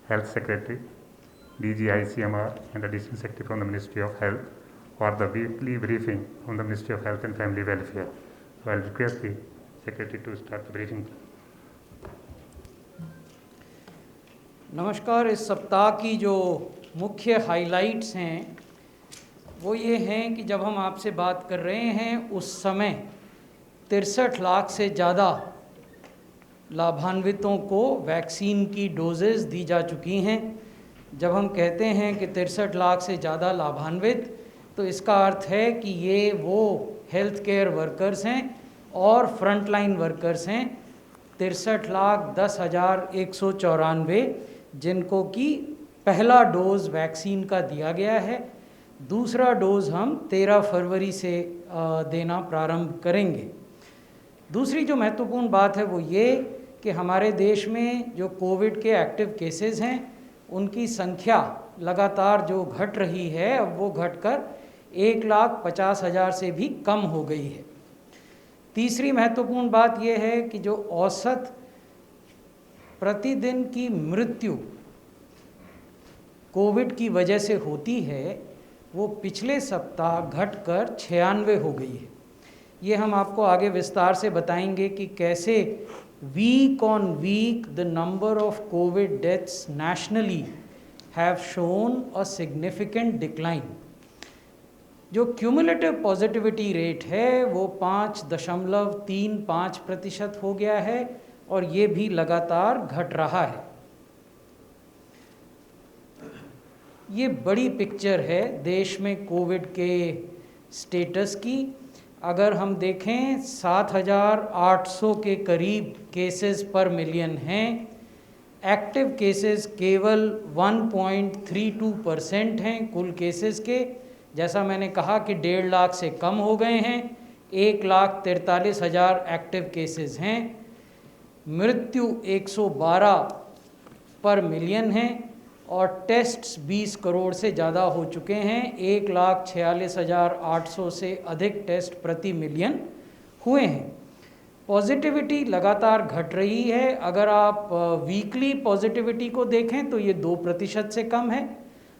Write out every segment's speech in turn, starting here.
Health Secretary, DG ICMR, and Additional Secretary from the Ministry of Health for the weekly briefing from the Ministry of Health and Family Welfare. So I'll request the Secretary to start the briefing. नमस्कार। इस सप्ताह की जो मुख्य highlights हैं वो ये हैं कि जब हम आपसे बात कर रहे हैं उस समय 63 लाख से ज़्यादा लाभान्वितों को वैक्सीन की डोजेज़ दी जा चुकी हैं। जब हम कहते हैं कि 63 लाख से ज़्यादा लाभान्वित, तो इसका अर्थ है कि ये वो हेल्थ केयर वर्कर्स हैं और फ्रंटलाइन वर्कर्स हैं। 63,10,194 जिनको कि पहला डोज़ वैक्सीन का दिया गया है। दूसरा डोज़ हम 13 फरवरी से देना प्रारंभ करेंगे। दूसरी जो महत्वपूर्ण बात है वो ये कि हमारे देश में जो कोविड के एक्टिव केसेस हैं उनकी संख्या लगातार जो घट रही है, अब वो घटकर 1,50,000 से भी कम हो गई है। तीसरी महत्वपूर्ण बात यह है कि जो औसत प्रतिदिन की मृत्यु कोविड की वजह से होती है वो पिछले सप्ताह घटकर 96 हो गई है। ये हम आपको आगे विस्तार से बताएंगे कि कैसे week on week the number of Covid deaths nationally have shown a significant decline. जो क्यूमुलेटिव पॉजिटिविटी रेट है वो 5.35% हो गया है और ये भी लगातार घट रहा है। ये बड़ी पिक्चर है देश में कोविड के स्टेटस की। अगर हम देखें 7,800 के करीब केसेस पर मिलियन हैं। एक्टिव केसेस केवल 1.32% हैं कुल केसेस के। जैसा मैंने कहा कि 1.5 लाख से कम हो गए हैं। 1,43,000 एक्टिव केसेस हैं। मृत्यु 112 पर मिलियन हैं और टेस्ट्स 20 करोड़ से ज़्यादा हो चुके हैं। 1,46,800 से अधिक टेस्ट प्रति मिलियन हुए हैं। पॉजिटिविटी लगातार घट रही है। अगर आप वीकली पॉजिटिविटी को देखें तो ये 2% से कम है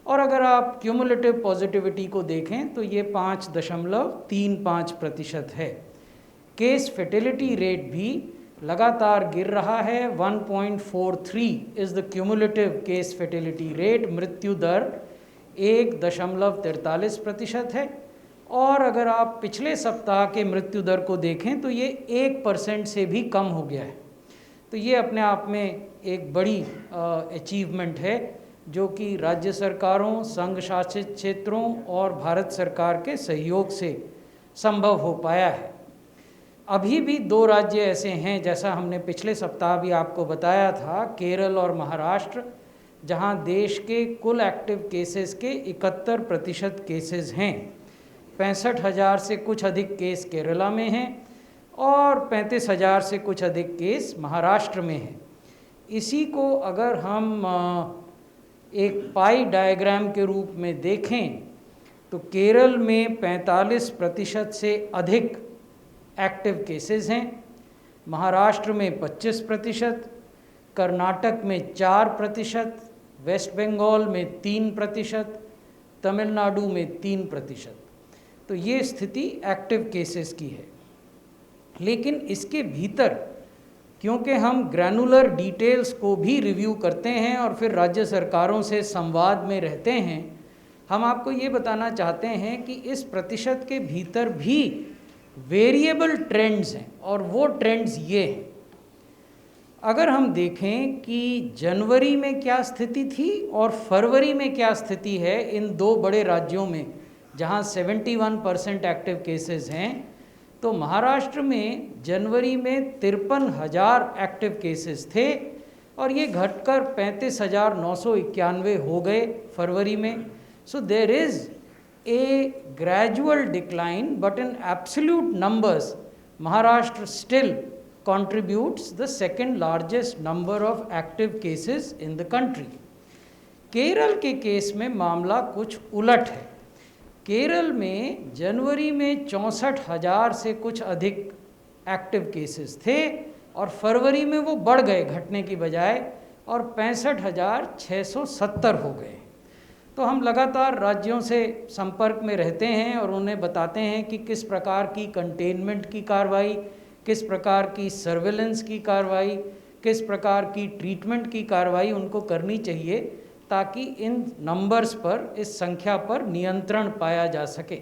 और अगर आप क्यूमुलेटिव पॉजिटिविटी को देखें तो ये 5.35% है। केस फेटिलिटी रेट भी लगातार गिर रहा है। 1.43 is the cumulative case fatality rate. मृत्यु दर 1.43% है और अगर आप पिछले सप्ताह के मृत्यु दर को देखें तो ये 1% से भी कम हो गया है। तो ये अपने आप में एक बड़ी अचीवमेंट है जो कि राज्य सरकारों, संघ शासित क्षेत्रों और भारत सरकार के सहयोग से संभव हो पाया है। अभी भी 2 राज्य ऐसे हैं, जैसा हमने पिछले सप्ताह भी आपको बताया था, केरल और महाराष्ट्र, जहां देश के कुल एक्टिव केसेस के 71% केसेस हैं। 65,000 से कुछ अधिक केस केरला में हैं और 35,000 से कुछ अधिक केस महाराष्ट्र में हैं। इसी को अगर हम एक पाई डायग्राम के रूप में देखें तो केरल में 45% से अधिक एक्टिव केसेस हैं, महाराष्ट्र में 25%, कर्नाटक में 4%, वेस्ट बंगाल में 3%, तमिलनाडु में 3%। तो ये स्थिति एक्टिव केसेस की है। लेकिन इसके भीतर क्योंकि हम ग्रैनुलर डिटेल्स को भी रिव्यू करते हैं और फिर राज्य सरकारों से संवाद में रहते हैं, हम आपको ये बताना चाहते हैं कि इस प्रतिशत के भीतर भी वेरिएबल ट्रेंड्स हैं और वो ट्रेंड्स ये हैं। अगर हम देखें कि जनवरी में क्या स्थिति थी और फरवरी में क्या स्थिति है इन 2 बड़े राज्यों में जहां 71% एक्टिव केसेस हैं, तो महाराष्ट्र में जनवरी में 53,000 एक्टिव केसेस थे और ये घटकर 35,991 हो गए फरवरी में। So there is a gradual decline, but in absolute numbers Maharashtra still contributes the second largest number of active cases in the country. Kerala के केस में मामला कुछ उलट है। केरल में जनवरी में 64,000 से कुछ अधिक एक्टिव केसेस थे और फरवरी में वो बढ़ गए घटने की बजाय और 65,670 हो गए। तो हम लगातार राज्यों से संपर्क में रहते हैं और उन्हें बताते हैं कि किस प्रकार की कंटेनमेंट की कार्रवाई, किस प्रकार की सर्वेलेंस की कार्रवाई, किस प्रकार की ट्रीटमेंट की कार्रवाई उनको करनी चाहिए ताकि इन नंबर्स पर, इस संख्या पर नियंत्रण पाया जा सके।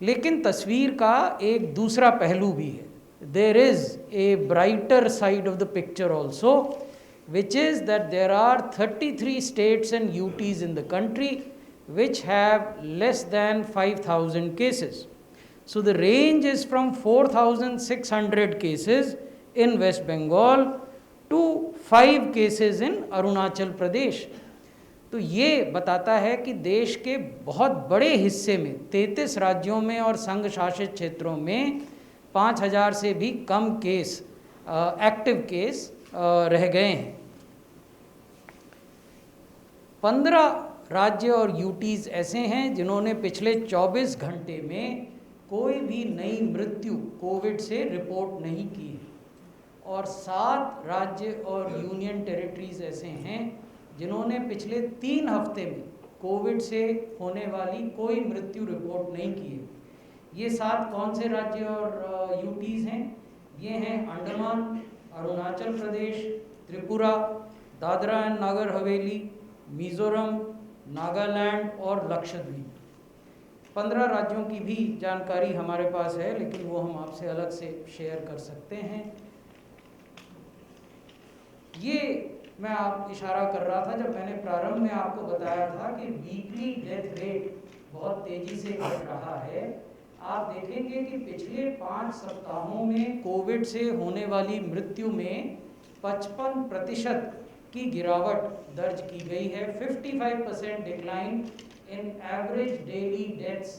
लेकिन तस्वीर का एक दूसरा पहलू भी है। There is a brighter side of the picture also, which is that there are 33 states and UTs in the country which have less than 5,000 cases. So the range is from 4,600 cases in West Bengal to 5 cases in Arunachal Pradesh. तो ये बताता है कि देश के बहुत बड़े हिस्से में 33 राज्यों में और संघ शासित क्षेत्रों में 5,000 से भी कम केस, एक्टिव केस रह गए हैं। 15 राज्य और यूटीज़ ऐसे हैं जिन्होंने पिछले 24 घंटे में कोई भी नई मृत्यु कोविड से रिपोर्ट नहीं की है, और 7 राज्य और यूनियन टेरिटरीज ऐसे हैं जिन्होंने पिछले 3 हफ्ते में कोविड से होने वाली कोई मृत्यु रिपोर्ट नहीं की है। ये 7 कौन से राज्य और यूटीज़ हैं? ये हैं अंडमान, अरुणाचल प्रदेश, त्रिपुरा, दादरा एंड नागर हवेली, मिज़ोरम, नागालैंड और लक्षद्वीप। 15 राज्यों की भी जानकारी हमारे पास है, लेकिन वो हम आपसे अलग से शेयर कर सकते हैं। ये मैं आप इशारा कर रहा था जब मैंने प्रारंभ में आपको बताया था कि वीकली डेथ रेट बहुत तेज़ी से घट रहा है। आप देखेंगे कि पिछले 5 सप्ताहों में कोविड से होने वाली मृत्यु में 55% की गिरावट दर्ज की गई है। 55% decline in average daily deaths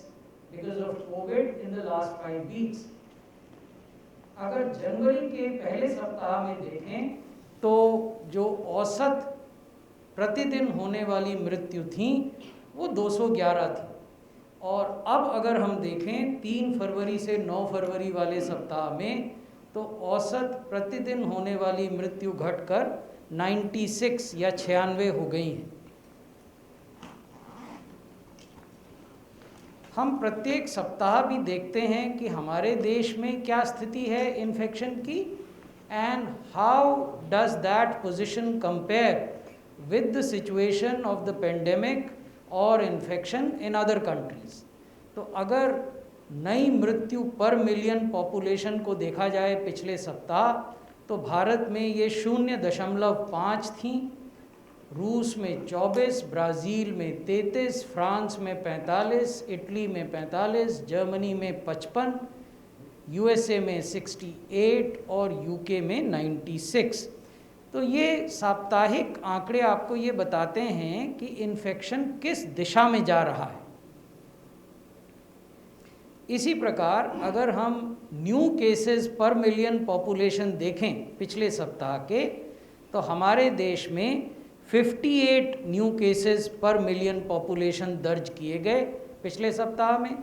because of Covid in the last 5 weeks. अगर जनवरी के पहले सप्ताह में देखें तो जो औसत प्रतिदिन होने वाली मृत्यु थी वो 211 थी, और अब अगर हम देखें 3 फरवरी से 9 फरवरी वाले सप्ताह में तो औसत प्रतिदिन होने वाली मृत्यु घटकर 96 या 96 हो गई हैं। हम प्रत्येक सप्ताह भी देखते हैं कि हमारे देश में क्या स्थिति है इन्फेक्शन की, and how does that position compare with the situation of the pandemic और इन्फेक्शन इन अदर कंट्रीज। तो अगर नई मृत्यु पर मिलियन पॉपुलेशन को देखा जाए पिछले सप्ताह, तो भारत में ये 0.5 थी, रूस में 24, ब्राज़ील में 33, फ्रांस में 45, इटली में 45, जर्मनी में 55, यूएसए में 68 और यूके में 96। तो ये साप्ताहिक आंकड़े आपको ये बताते हैं कि इन्फेक्शन किस दिशा में जा रहा है। इसी प्रकार अगर हम न्यू केसेस पर मिलियन पॉपुलेशन देखें पिछले सप्ताह के, तो हमारे देश में 58 न्यू केसेस पर मिलियन पॉपुलेशन दर्ज किए गए पिछले सप्ताह में।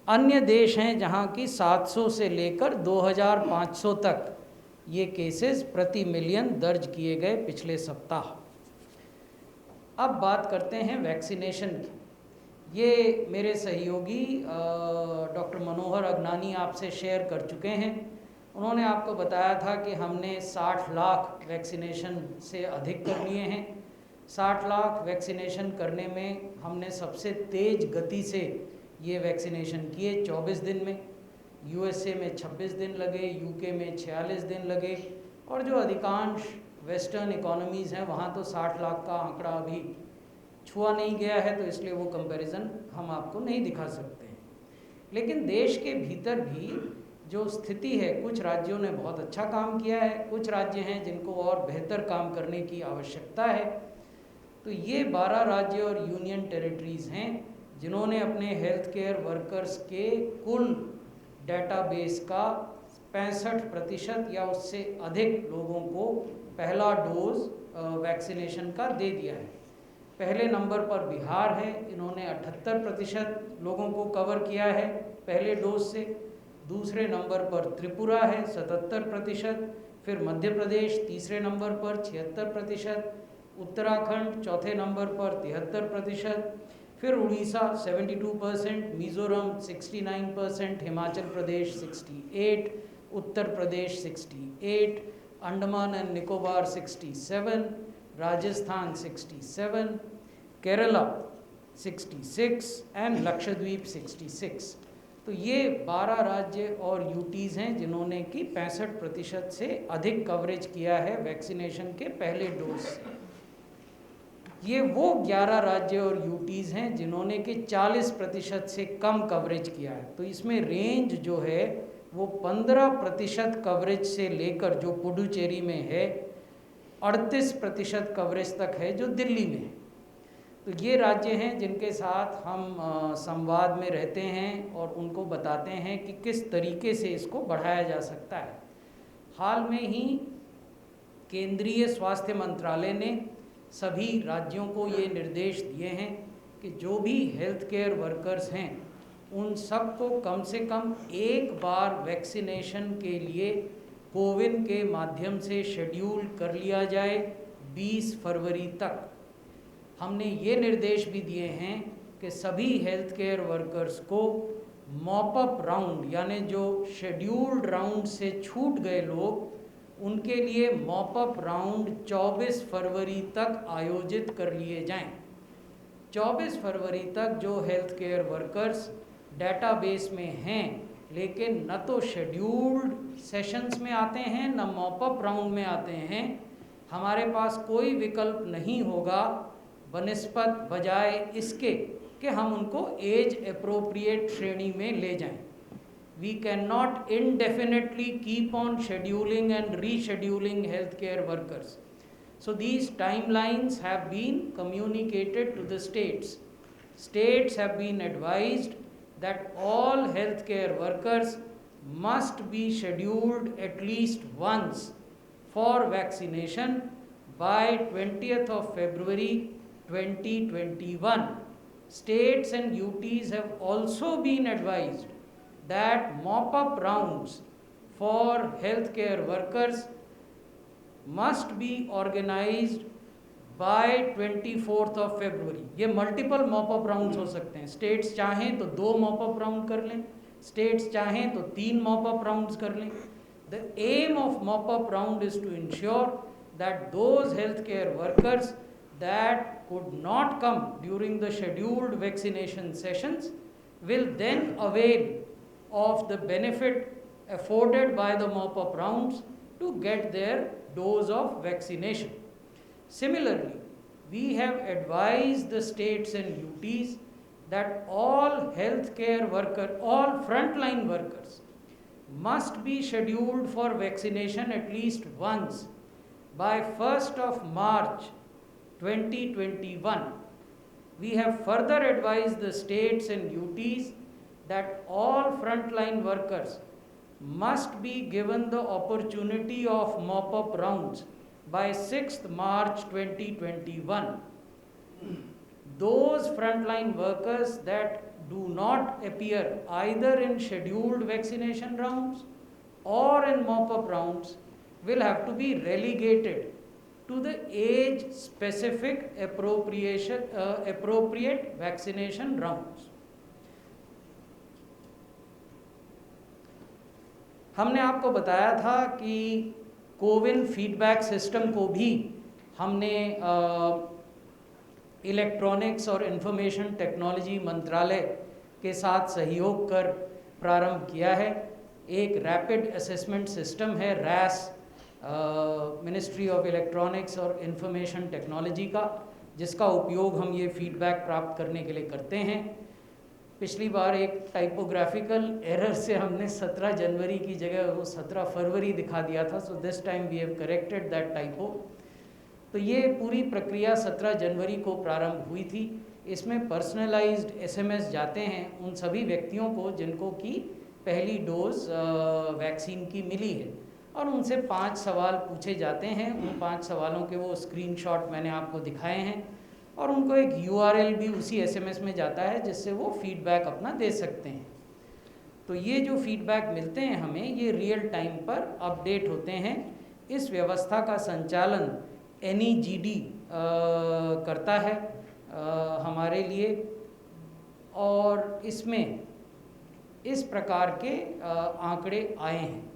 अन्य देश हैं जहां की 700 से लेकर 2500 तक ये केसेस प्रति मिलियन दर्ज किए गए पिछले सप्ताह। अब बात करते हैं वैक्सीनेशन की। ये मेरे सहयोगी डॉक्टर मनोहर अगनानी आपसे शेयर कर चुके हैं। उन्होंने आपको बताया था कि हमने 60 लाख वैक्सीनेशन से अधिक कर लिए हैं। 60 लाख वैक्सीनेशन करने में हमने सबसे तेज़ गति से ये वैक्सीनेशन किए 24 दिन में। यूएसए में 26 दिन लगे, यूके में 46 दिन लगे, और जो अधिकांश वेस्टर्न इकोनॉमीज़ हैं वहाँ तो 60 लाख का आंकड़ा अभी छुआ नहीं गया है, तो इसलिए वो कंपैरिजन हम आपको नहीं दिखा सकते हैं। लेकिन देश के भीतर भी जो स्थिति है, कुछ राज्यों ने बहुत अच्छा काम किया है, कुछ राज्य हैं जिनको और बेहतर काम करने की आवश्यकता है। तो ये 12 राज्य और यूनियन टेरिटरीज़ हैं जिन्होंने अपने हेल्थ केयर वर्कर्स के कुल डेटाबेस का 65% या उससे अधिक लोगों को पहला डोज वैक्सीनेशन का दे दिया है। पहले नंबर पर बिहार है, इन्होंने 78% लोगों को कवर किया है पहले डोज से। दूसरे नंबर पर त्रिपुरा है 77%, फिर मध्य प्रदेश तीसरे नंबर पर 76%, उत्तराखंड चौथे नंबर पर 73%, फिर उड़ीसा 72%, मिज़ोरम 69%, हिमाचल प्रदेश 68%, उत्तर प्रदेश 68%, अंडमान एंड निकोबार 67%, राजस्थान 67%, केरला 66 एंड लक्षद्वीप 66। तो ये 12 राज्य और यूटीज़ हैं जिन्होंने कि 65% से अधिक कवरेज किया है वैक्सीनेशन के पहले डोज से। ये वो 11 राज्य और यूटीज़ हैं जिन्होंने कि 40% से कम कवरेज किया है। तो इसमें रेंज जो है वो 15% कवरेज से लेकर, जो पुडुचेरी में है, 38% कवरेज तक है जो दिल्ली में है। तो ये राज्य हैं जिनके साथ हम संवाद में रहते हैं और उनको बताते हैं कि किस तरीके से इसको बढ़ाया जा सकता है। हाल में ही केंद्रीय स्वास्थ्य मंत्रालय ने सभी राज्यों को ये निर्देश दिए हैं कि जो भी हेल्थ केयर वर्कर्स हैं उन सबको कम से कम एक बार वैक्सीनेशन के लिए कोविन के माध्यम से शेड्यूल कर लिया जाए 20 फरवरी तक। हमने ये निर्देश भी दिए हैं कि सभी हेल्थ केयर वर्कर्स को मॉप अप राउंड, यानी जो शेड्यूल्ड राउंड से छूट गए लोग, उनके लिए मॉप अप राउंड 24 फरवरी तक आयोजित कर लिए जाएं। 24 फरवरी तक जो हेल्थ केयर वर्कर्स डेटाबेस में हैं लेकिन न तो शेड्यूल्ड सेशंस में आते हैं न मॉप अप राउंड में आते हैं, हमारे पास कोई विकल्प नहीं होगा बनिस्बत बजाय इसके कि हम उनको एज अप्रोप्रिएट श्रेणी में ले जाएं। We cannot indefinitely keep on scheduling and rescheduling healthcare workers. So these timelines have been communicated to the states. States have been advised that all healthcare workers must be scheduled at least once for vaccination by 20th of February 2021. States and UTs have also been advised that mop-up rounds for healthcare workers must be organized by 24th of February. ये multiple mop up rounds हो सकते हैं। States चाहें तो 2 mop up round कर लें, states चाहें तो 3 मॉपअप राउंड्स कर लें। The aim of mop-up round is to ensure that those healthcare workers that could not come during the scheduled vaccination sessions will then avail of the benefit afforded by the mop-up rounds to get their dose of vaccination. Similarly, we have advised the states and UTs that all frontline workers must be scheduled for vaccination at least once by 1st of March 2021. We have further advised the states and UTs that all frontline workers must be given the opportunity of mop-up rounds by 6th March 2021. Those frontline workers that do not appear either in scheduled vaccination rounds or in mop-up rounds will have to be relegated to the age-specific appropriate vaccination rounds. हमने आपको बताया था कि CoWIN feedback system को भी हमने electronics और information technology मंत्रालय के साथ सहयोग कर प्रारंभ किया है। एक रैपिड असेसमेंट सिस्टम है रैस, मिनिस्ट्री ऑफ इलेक्ट्रॉनिक्स और इंफॉर्मेशन टेक्नोलॉजी का, जिसका उपयोग हम ये फीडबैक प्राप्त करने के लिए करते हैं। पिछली बार एक टाइपोग्राफिकल एरर से हमने 17 जनवरी की जगह वो 17 फरवरी दिखा दिया था, so this time we have corrected that typo. तो ये पूरी प्रक्रिया 17 जनवरी को प्रारंभ हुई थी। इसमें पर्सनलाइज्ड SMS जाते हैं उन सभी व्यक्तियों को जिनको कि पहली डोज वैक्सीन की मिली है, और उनसे 5 सवाल पूछे जाते हैं। उन 5 सवालों के वो स्क्रीनशॉट मैंने आपको दिखाए हैं, और उनको एक URL भी उसी SMS में जाता है जिससे वो फीडबैक अपना दे सकते हैं। तो ये जो फीडबैक मिलते हैं हमें, ये रियल टाइम पर अपडेट होते हैं इस व्यवस्था का संचालन NEGD करता है हमारे लिए, और इसमें इस प्रकार के आंकड़े आए हैं।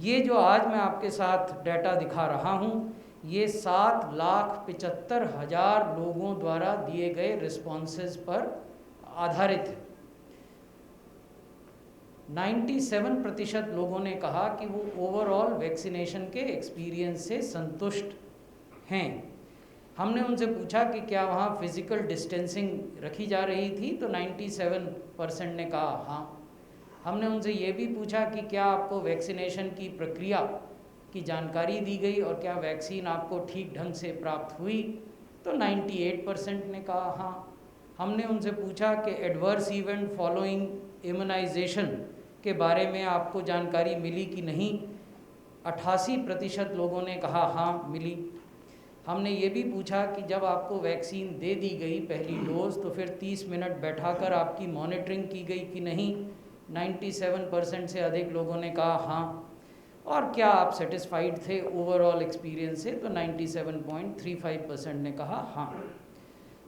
ये जो आज मैं आपके साथ डाटा दिखा रहा हूँ, ये 7,75,000 लोगों द्वारा दिए गए रिस्पॉन्सेज पर आधारित है। 97% लोगों ने कहा कि वो ओवरऑल वैक्सीनेशन के एक्सपीरियंस से संतुष्ट हैं। हमने उनसे पूछा कि क्या वहाँ फिज़िकल डिस्टेंसिंग रखी जा रही थी, तो 97% ने कहा हाँ। हमने उनसे ये भी पूछा कि क्या आपको वैक्सीनेशन की प्रक्रिया की जानकारी दी गई और क्या वैक्सीन आपको ठीक ढंग से प्राप्त हुई, तो 98% ने कहा हाँ। हमने उनसे पूछा कि एडवर्स इवेंट फॉलोइंग इम्यूनाइजेशन के बारे में आपको जानकारी मिली कि नहीं, 88% लोगों ने कहा हाँ मिली। हमने ये भी पूछा कि जब आपको वैक्सीन दे दी गई पहली डोज, तो फिर 30 मिनट बैठाकर आपकी मॉनिटरिंग की गई कि नहीं, 97% से अधिक लोगों ने कहा हाँ। और क्या आप सेटिस्फाइड थे ओवरऑल एक्सपीरियंस से, तो 97.35% ने कहा हाँ।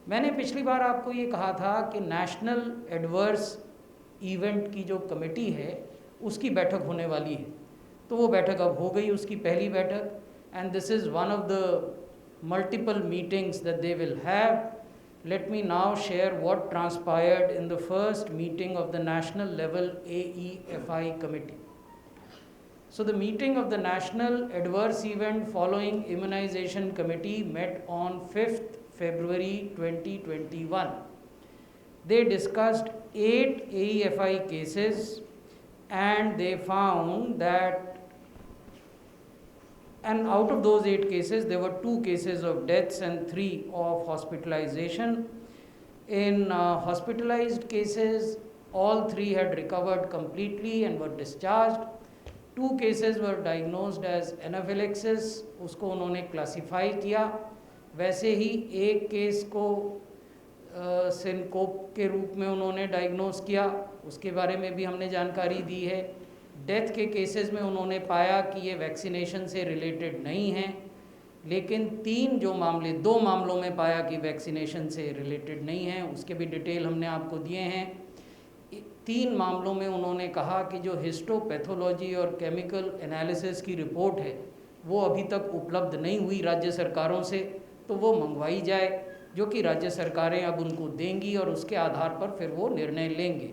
मैंने पिछली बार आपको ये कहा था कि नेशनल एडवर्स इवेंट की जो कमेटी है उसकी बैठक होने वाली है, तो वो बैठक अब हो गई, उसकी पहली बैठक, and this is one of the multiple meetings that they will have. Let me now share what transpired in the first meeting of the national level AEFI committee. So the meeting of the National Adverse Event Following Immunization Committee met on 5th February 2021. They discussed 8 AEFI cases and they found that, and out of those 8 cases, there were 2 cases of deaths and 3 of hospitalization. In hospitalized cases, all 3 had recovered completely and were discharged. 2 cases were diagnosed as anaphylaxis, उसको उन्होंने classify किया। वैसे ही एक case को syncope के रूप में उन्होंने डायग्नोस किया, उसके बारे में भी हमने जानकारी दी है। डेथ के केसेस में उन्होंने पाया कि ये वैक्सीनेशन से रिलेटेड नहीं हैं, लेकिन 2 मामलों में पाया कि वैक्सीनेशन से रिलेटेड नहीं है, उसके भी डिटेल हमने आपको दिए हैं। 3 मामलों में उन्होंने कहा कि जो हिस्टोपैथोलॉजी और केमिकल एनालिसिस की रिपोर्ट है वो अभी तक उपलब्ध नहीं हुई राज्य सरकारों से, तो वो मंगवाई जाए, जो कि राज्य सरकारें अब उनको देंगी और उसके आधार पर फिर वो निर्णय लेंगे।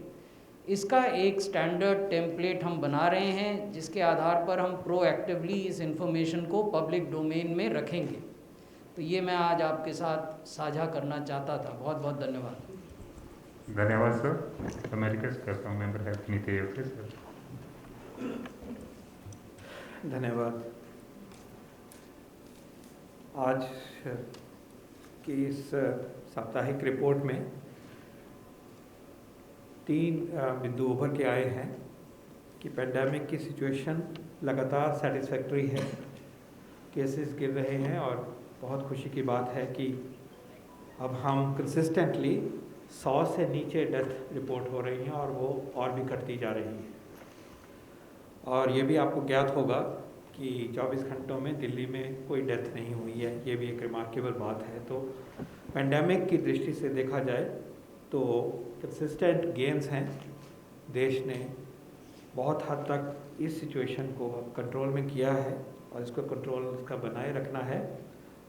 इसका एक स्टैंडर्ड टेम्पलेट हम बना रहे हैं, जिसके आधार पर हम प्रोएक्टिवली इस इंफॉर्मेशन को पब्लिक डोमेन में रखेंगे। तो ये मैं आज आपके साथ साझा करना चाहता था। बहुत बहुत धन्यवाद। धन्यवाद सर। तो मैं रिक्वेस्ट करता हूँ मेंबर हेल्थ नीति आयोग से सर। धन्यवाद। आज की इस साप्ताहिक रिपोर्ट में 3 बिंदु उभर के आए हैं कि पेंडेमिक की सिचुएशन लगातार सेटिस्फैक्ट्री है, केसेस गिर रहे हैं और बहुत खुशी की बात है कि अब हम कंसिस्टेंटली 100 से नीचे डेथ रिपोर्ट हो रही हैं और वो और भी घटती जा रही हैं। और ये भी आपको ज्ञात होगा कि 24 घंटों में दिल्ली में कोई डेथ नहीं हुई है, ये भी एक रिमार्केबल बात है। तो पेंडेमिक की दृष्टि से देखा जाए तो कंसिस्टेंट गेन्स हैं। देश ने बहुत हद तक इस सिचुएशन को कंट्रोल में किया है और इसको कंट्रोल इसका बनाए रखना है।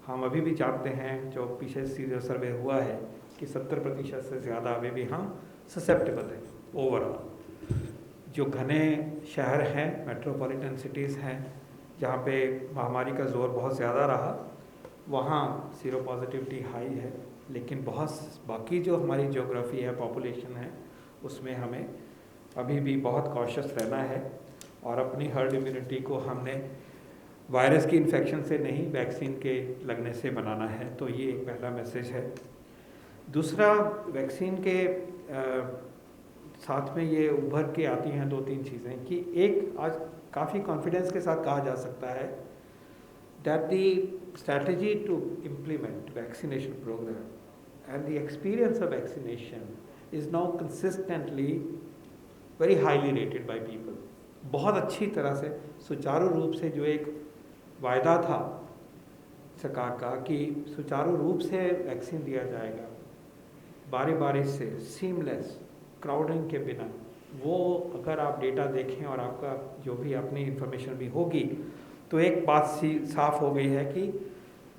हम अभी भी जानते हैं, जो पीछे सीरियल सर्वे हुआ है, कि 70% से ज़्यादा अभी भी हम ससेप्टेबल हैं ओवरऑल। जो घने शहर हैं, मेट्रोपॉलिटन सिटीज़ हैं, जहाँ पे महामारी का जोर बहुत ज़्यादा रहा, वहाँ सीरो पॉजिटिविटी हाई है। लेकिन बहुत बाकी जो हमारी ज्योग्राफी है, पॉपुलेशन है, उसमें हमें अभी भी बहुत कॉशियस रहना है और अपनी हर्ड इम्यूनिटी को हमने वायरस की इन्फेक्शन से नहीं, वैक्सीन के लगने से बनाना है। तो ये एक पहला मैसेज है। दूसरा, वैक्सीन के साथ में ये उभर के आती हैं 2-3 चीज़ें कि एक, आज काफ़ी कॉन्फिडेंस के साथ कहा जा सकता है that the strategy to implement vaccination program and the experience of vaccination is now consistently very highly rated by people. बहुत अच्छी तरह से सुचारू रूप से जो एक वायदा था सरकार का कि सुचारू रूप से वैक्सीन दिया जाएगा, बारी बारी से, सीमलेस, क्राउडिंग के बिना, वो अगर आप डेटा देखें और आपका जो भी अपनी इंफॉर्मेशन भी होगी, तो एक बात साफ हो गई है कि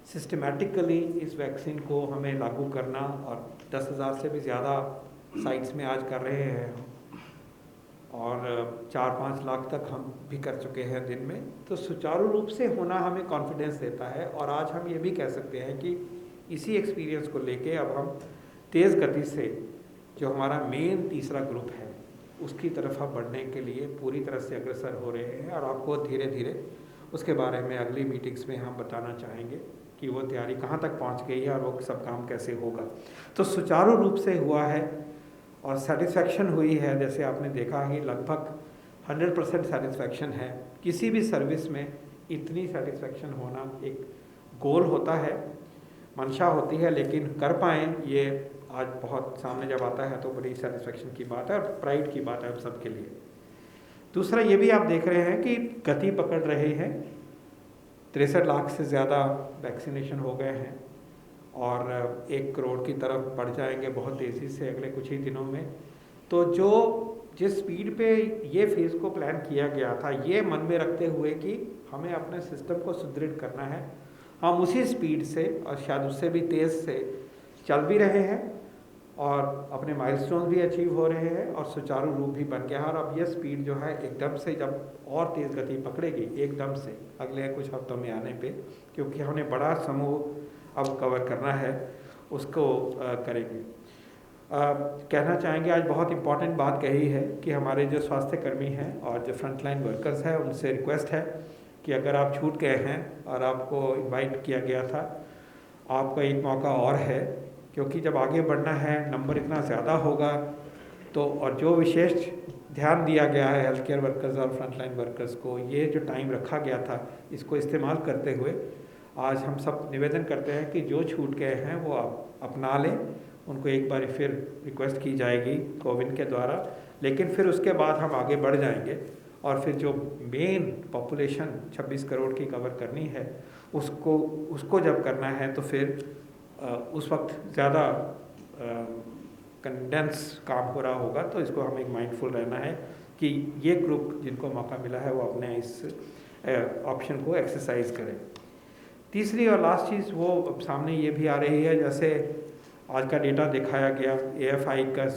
सिस्टमेटिकली इस वैक्सीन को हमें लागू करना, और 10,000 से भी ज़्यादा साइट्स में आज कर रहे हैं, और 4-5 लाख तक हम भी कर चुके हैं दिन में। तो सुचारू रूप से होना हमें कॉन्फिडेंस देता है। और आज हम ये भी कह सकते हैं कि इसी एक्सपीरियंस को लेके अब हम तेज़ गति से जो हमारा मेन तीसरा ग्रुप है उसकी तरफ हम बढ़ने के लिए पूरी तरह से अग्रसर हो रहे हैं। और आपको धीरे धीरे उसके बारे में अगली मीटिंग्स में हम बताना चाहेंगे कि वो तैयारी कहाँ तक पहुँच गई है और वो सब काम कैसे होगा। तो सुचारू रूप से हुआ है और सेटिस्फैक्शन हुई है। जैसे आपने देखा कि लगभग 100% सेटिस्फैक्शन है। किसी भी सर्विस में इतनी सेटिस्फैक्शन होना एक गोल होता है, मंशा होती है, लेकिन कर पाएँ ये आज बहुत सामने जब आता है तो बड़ी सेटिस्फैक्शन की बात है और प्राइड की बात है हम सब के लिए। दूसरा ये भी आप देख रहे हैं कि गति पकड़ रहे हैं, 63 लाख से ज़्यादा वैक्सीनेशन हो गए हैं और 1 करोड़ की तरफ बढ़ जाएंगे बहुत तेज़ी से अगले कुछ ही दिनों में। तो जिस स्पीड पे ये फेज़ को प्लान किया गया था, ये मन में रखते हुए कि हमें अपने सिस्टम को सुदृढ़ करना है, हम उसी स्पीड से और शायद उससे भी तेज़ से चल भी रहे हैं और अपने माइलस्टोन भी अचीव हो रहे हैं और सुचारू रूप भी बन गया है। और अब ये स्पीड जो है एकदम से जब और तेज़ गति पकड़ेगी एकदम से अगले कुछ हफ्तों में आने पे, क्योंकि हमने बड़ा समूह अब कवर करना है, उसको करेंगे। कहना चाहेंगे आज बहुत इम्पॉर्टेंट बात कही है कि हमारे जो स्वास्थ्य कर्मी हैं और जो फ्रंटलाइन वर्कर्स हैं उनसे रिक्वेस्ट है कि अगर आप छूट गए हैं और आपको इनवाइट किया गया था, आपका एक मौका और है, क्योंकि जब आगे बढ़ना है नंबर इतना ज़्यादा होगा तो, और जो विशेष ध्यान दिया गया है हेल्थ केयर वर्कर्स और फ्रंटलाइन वर्कर्स को, ये जो टाइम रखा गया था इसको इस्तेमाल करते हुए आज हम सब निवेदन करते हैं कि जो छूट गए हैं वो आप अपना लें। उनको एक बार फिर रिक्वेस्ट की जाएगी कोविन के द्वारा, लेकिन फिर उसके बाद हम आगे बढ़ जाएंगे और फिर जो मेन पॉपुलेशन 26 करोड़ की कवर करनी है उसको जब करना है तो फिर उस वक्त ज़्यादा कंडेंस काम हो रहा होगा। तो इसको हमें एक माइंडफुल रहना है कि ये ग्रुप जिनको मौका मिला है वो अपने इस ऑप्शन को एक्सरसाइज करें। तीसरी और लास्ट चीज़ वो सामने ये भी आ रही है, जैसे आज का डेटा दिखाया गया, AFI का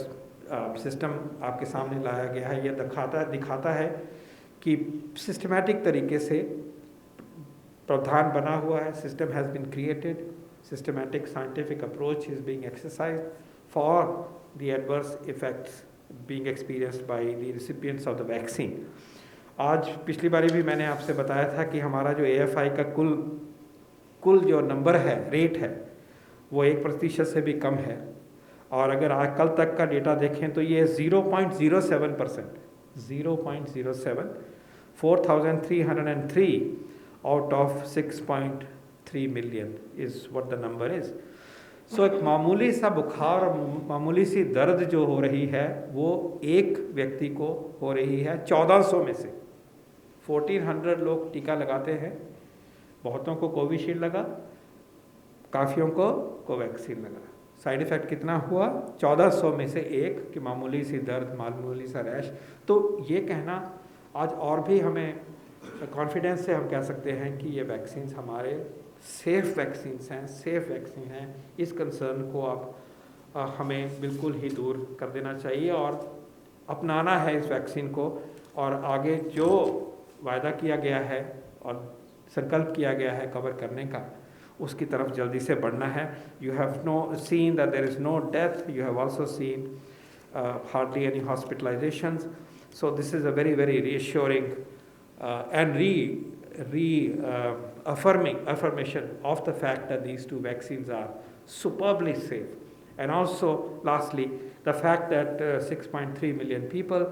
सिस्टम आपके सामने लाया गया है, ये दिखाता है कि सिस्टमैटिक तरीके से प्रावधान बना हुआ है, system has been created, systematic scientific approach is being exercised for the adverse effects being experienced by the recipients of the vaccine. आज पिछली बारी भी मैंने आपसे बताया था कि हमारा जो AFI का कुल जो नंबर है, रेट है, वो 1% से भी कम है। और अगर आज कल तक का डेटा देखें तो ये 0.07%, 0.07, 4,303 out of 6.3 million is what the number is. So एक मामूली सा बुखार और मामूली सी दर्द जो हो रही है वो एक व्यक्ति को हो रही है 1400 में से। 1400 लोग टीका लगाते हैं, बहुतों को कोविशील्ड लगा, काफ़ियों को कोवैक्सीन लगा। साइड इफ़ेक्ट कितना हुआ? 1400 में से एक कि मामूली सी दर्द, मामूली सा रैश। तो ये कहना आज और भी हमें कॉन्फिडेंस से हम कह सकते हैं कि ये वैक्सीन्स हमारे सेफ़ वैक्सीन्स हैं, सेफ़ वैक्सीन हैं। इस कंसर्न को आप हमें बिल्कुल ही दूर कर देना चाहिए और अपनाना है इस वैक्सीन को, और आगे जो वायदा किया गया है और संकल्प किया गया है कवर करने का, उसकी तरफ जल्दी से बढ़ना है। You have no seen that there is no death, you have also seen hardly any hospitalisations. So this is a very very reassuring and affirmation of the fact that these two vaccines are superbly safe. And also, lastly, the fact that 6.3 million people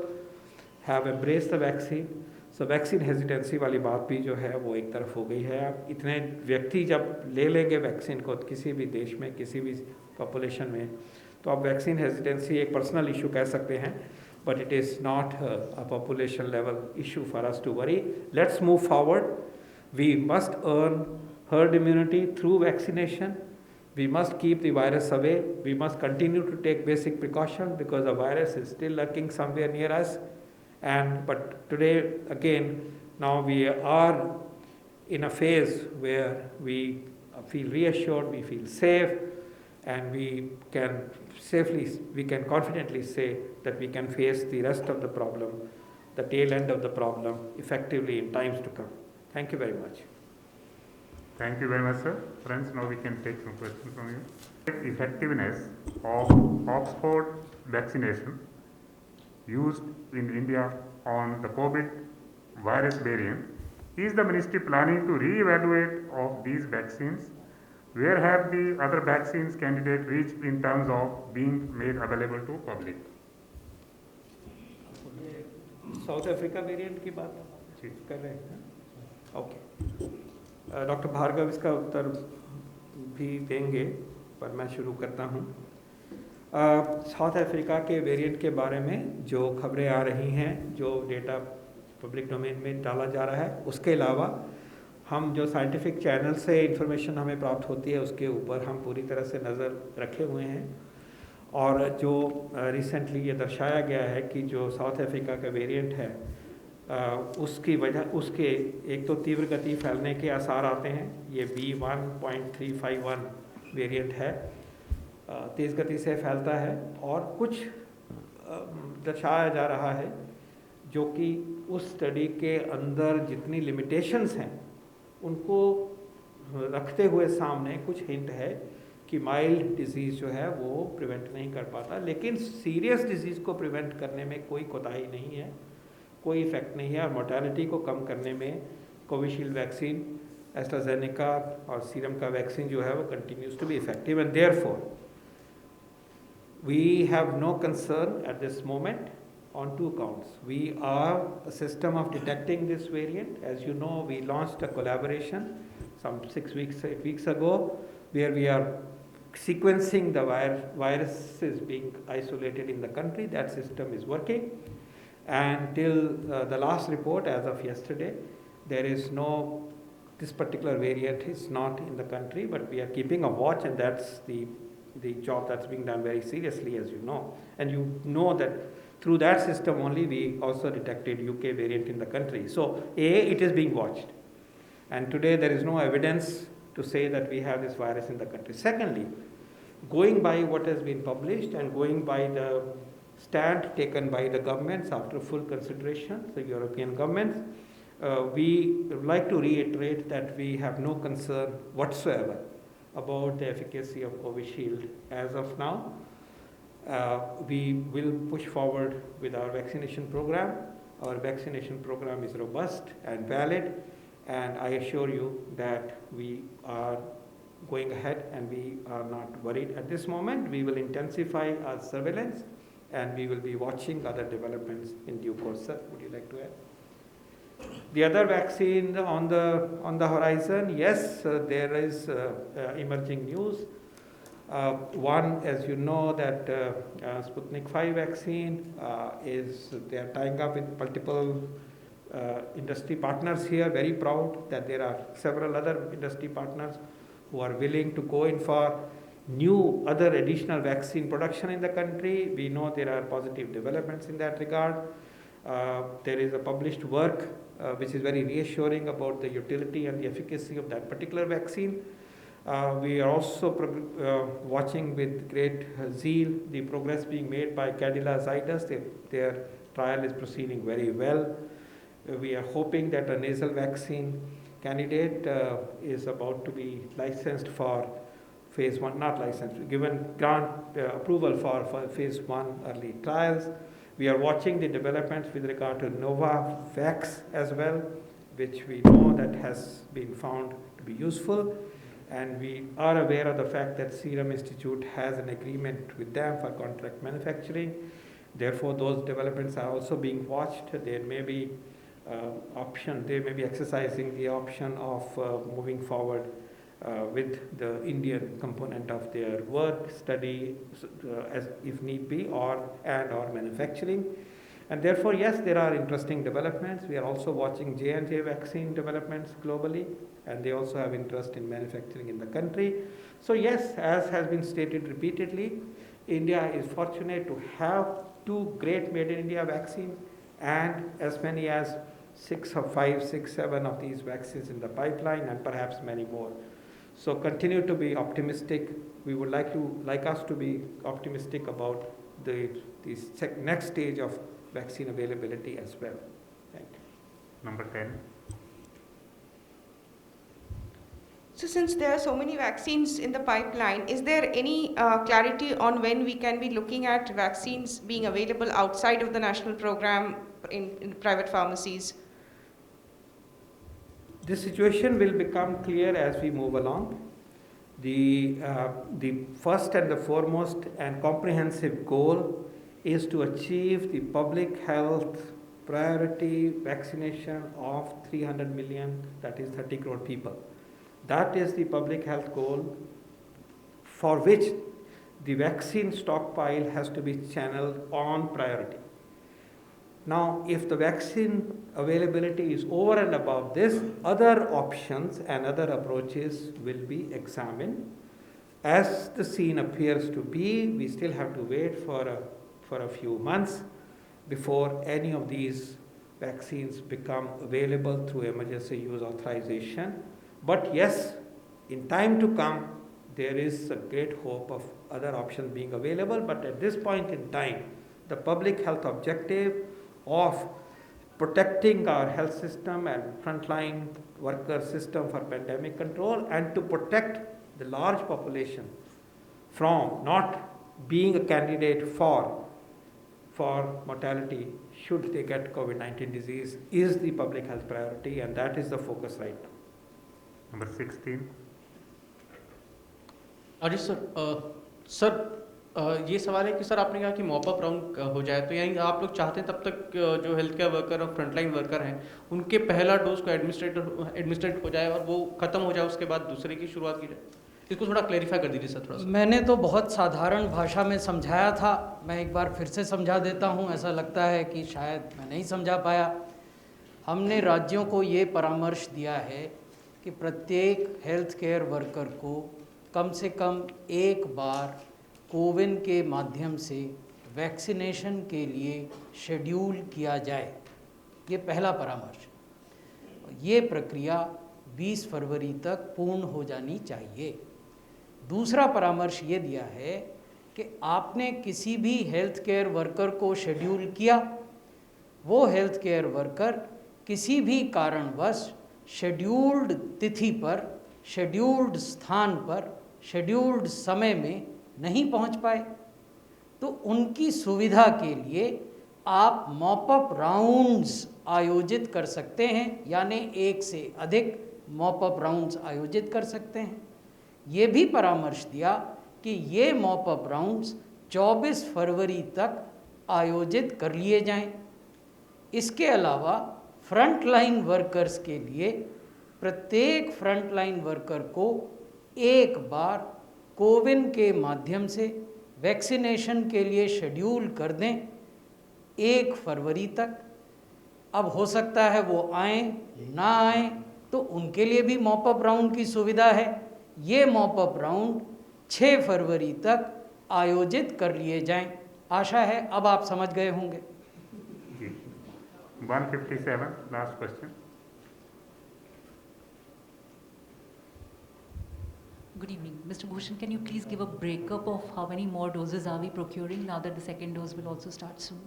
have embraced the vaccine. So vaccine hesitancy वाली बात भी जो है वो एक तरफ हो गई है। अब इतने व्यक्ति जब ले लेंगे वैक्सीन को किसी भी देश में, किसी भी पॉपुलेशन में, तो अब वैक्सीन हेजिटेंसी एक पर्सनल इशू कह सकते हैं, but it is not a population level issue for us to worry. Let's move forward. We must earn herd immunity through vaccination. We must keep the virus away. We must continue to take basic precautions because the virus is still lurking somewhere near us. But today, again, now we are in a phase where we feel reassured, we feel safe, and we can confidently say that we can face the rest of the problem, the tail end of the problem, effectively in times to come. Thank you very much. Thank you very much, sir. Friends, now we can take some questions from you. Effectiveness of Oxford vaccination used in India on the COVID virus variant. Is the ministry planning to re-evaluate of these vaccines? Where have the other vaccines candidate reached in terms of being made available to public? South Africa variant की बात कर रहे हैं. Okay, doctor Bhargava इसका उत्तर भी देंगे, पर मैं शुरू करता हूँ. साउथ अफ्रीका के वेरिएंट के बारे में जो खबरें आ रही हैं, जो डेटा पब्लिक डोमेन में डाला जा रहा है, उसके अलावा हम जो साइंटिफिक चैनल से इंफॉर्मेशन हमें प्राप्त होती है उसके ऊपर हम पूरी तरह से नज़र रखे हुए हैं. और जो रिसेंटली ये दर्शाया गया है कि जो साउथ अफ्रीका का वेरिएंट है, उसकी वजह उसके एक तो तीव्र गति फैलने के आसार आते हैं. ये B1.351 वेरिएंट है, तेज़ गति से फैलता है. और कुछ दर्शाया जा रहा है जो कि उस स्टडी के अंदर जितनी लिमिटेशंस हैं उनको रखते हुए सामने कुछ हिंट है कि माइल्ड डिजीज़ जो है वो प्रिवेंट नहीं कर पाता, लेकिन सीरियस डिजीज़ को प्रिवेंट करने में कोई कोताही नहीं है, कोई इफेक्ट नहीं है. और मोर्टेलिटी को कम करने में कोविशील्ड वैक्सीन, एस्ट्राजेनेका और सीरम का वैक्सीन जो है वो continues to be effective. And therefore we have no concern at this moment on two counts. We are a system of detecting this variant. As you know, we launched a collaboration some 8 weeks ago, where we are sequencing the viruses being isolated in the country. That system is working. And till the last report, as of yesterday, there is no, this particular variant is not in the country, but we are keeping a watch, and that's the job that's being done very seriously, as you know. And you know that through that system only we also detected UK variant in the country. So it is being watched, and today there is no evidence to say that we have this virus in the country. Secondly, going by what has been published and going by the stand taken by the governments after full consideration, the European governments, we would like to reiterate that we have no concern whatsoever about the efficacy of Covishield as of now. We will push forward with our vaccination program. Our vaccination program is robust and valid, and I assure you that we are going ahead and we are not worried at this moment. We will intensify our surveillance and we will be watching other developments in due course. Sir, would you like to add? The other vaccine on the horizon, yes, there is emerging news. One, as you know, that Sputnik 5 vaccine they are tying up with multiple industry partners here. Very proud that there are several other industry partners who are willing to go in for new other additional vaccine production in the country. We know there are positive developments in that regard. There is a published work which is very reassuring about the utility and the efficacy of that particular vaccine. We are also watching with great zeal the progress being made by Cadila Zydus. Their trial is proceeding very well. We are hoping that a nasal vaccine candidate is about to be licensed for phase 1, not licensed, given grant approval for phase 1 early trials. We are watching the developments with regard to Novavax as well, which we know that has been found to be useful. And we are aware of the fact that Serum Institute has an agreement with them for contract manufacturing. Therefore, those developments are also being watched. There may be they may be exercising the option of moving forward with the Indian component of their work, study, as if need be, or manufacturing. And therefore, yes, there are interesting developments. We are also watching J&J vaccine developments globally, and they also have interest in manufacturing in the country. So yes, as has been stated repeatedly, India is fortunate to have 2 great made in India vaccines and as many as 6 or 5, 6, 7 of these vaccines in the pipeline, and perhaps many more. So continue to be optimistic. We would like us to be optimistic about the next stage of vaccine availability as well. Thank you. Number 10. So since there are so many vaccines in the pipeline, is there any clarity on when we can be looking at vaccines being available outside of the national program in private pharmacies? This situation will become clear as we move along. The first and the foremost and comprehensive goal is to achieve the public health priority vaccination of 300 million, that is 30 crore people. That is the public health goal for which the vaccine stockpile has to be channeled on priority. Now, if the vaccine availability is over and above this, other options and other approaches will be examined. As the scene appears to be, we still have to wait for a few months before any of these vaccines become available through emergency use authorization. But yes, in time to come, there is a great hope of other options being available. But at this point in time, the public health objective of protecting our health system and frontline worker system for pandemic control, and to protect the large population from not being a candidate for mortality should they get COVID-19 disease, is the public health priority, and that is the focus right now. Number 16. अजी sir ये सवाल है कि sir आपने कहा कि mop up round हो जाए, तो यानी आप लोग चाहते हैं तब तक जो हेल्थ केयर वर्कर और फ्रंटलाइन वर्कर हैं उनके पहला डोज को एडमिनिस्ट्रेट हो जाए और वो ख़त्म हो जाए, उसके बाद दूसरे की शुरुआत की जाए? इसको थोड़ा क्लेरिफाई कर दीजिए सर थोड़ा सा। मैंने तो बहुत साधारण भाषा में समझाया था, मैं एक बार फिर से समझा देता हूँ। ऐसा लगता है कि शायद मैं नहीं समझा पाया। हमने राज्यों को ये परामर्श दिया है कि प्रत्येक हेल्थ केयर वर्कर को कम से कम एक बार कोविन के माध्यम से वैक्सीनेशन के लिए शेड्यूल किया जाए। ये पहला परामर्श। ये प्रक्रिया 20 फरवरी तक पूर्ण हो जानी चाहिए। दूसरा परामर्श ये दिया है कि आपने किसी भी हेल्थ केयर वर्कर को शेड्यूल किया, वो हेल्थ केयर वर्कर किसी भी कारणवश शेड्यूल्ड तिथि पर, शेड्यूल्ड स्थान पर, शेड्यूल्ड समय में नहीं पहुंच पाए, तो उनकी सुविधा के लिए आप मॉपअप राउंड्स आयोजित कर सकते हैं, यानी एक से अधिक मॉपअप राउंड्स आयोजित कर सकते हैं। ये भी परामर्श दिया कि ये मॉपअप राउंड्स 24 फरवरी तक आयोजित कर लिए जाएं। इसके अलावा फ्रंट लाइन वर्कर्स के लिए प्रत्येक फ्रंट लाइन वर्कर को एक बार कोविन के माध्यम से वैक्सीनेशन के लिए शेड्यूल कर दें 1 फरवरी तक। अब हो सकता है वो आएँ ना आएँ, तो उनके लिए भी मॉपअप राउंड की सुविधा है। ये मॉपअप राउंड 6 फरवरी तक आयोजित कर लिए जाएं। आशा है अब आप समझ गए होंगे। 157, last question. Good evening. Mr. Bhushan, can you please give a breakup of how many more doses are we procuring now that the second dose will also start soon?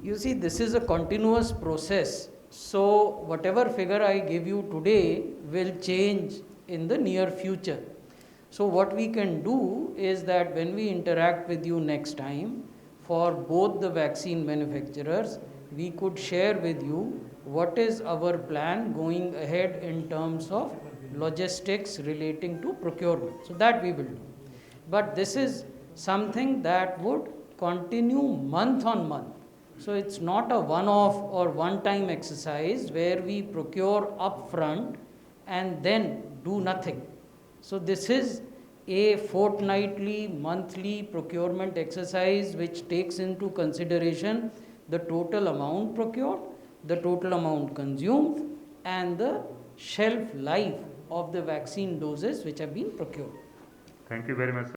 You see, this is a continuous process. So whatever figure I give you today will change in the near future. So what we can do is that when we interact with you next time, for both the vaccine manufacturers, we could share with you what is our plan going ahead in terms of logistics relating to procurement. So that we will do. But this is something that would continue month on month. So it's not a one-off or one-time exercise where we procure upfront and then do nothing. So this is a fortnightly, monthly procurement exercise which takes into consideration the total amount procured, the total amount consumed, and the shelf life of the vaccine doses which have been procured. Thank you very much, sir.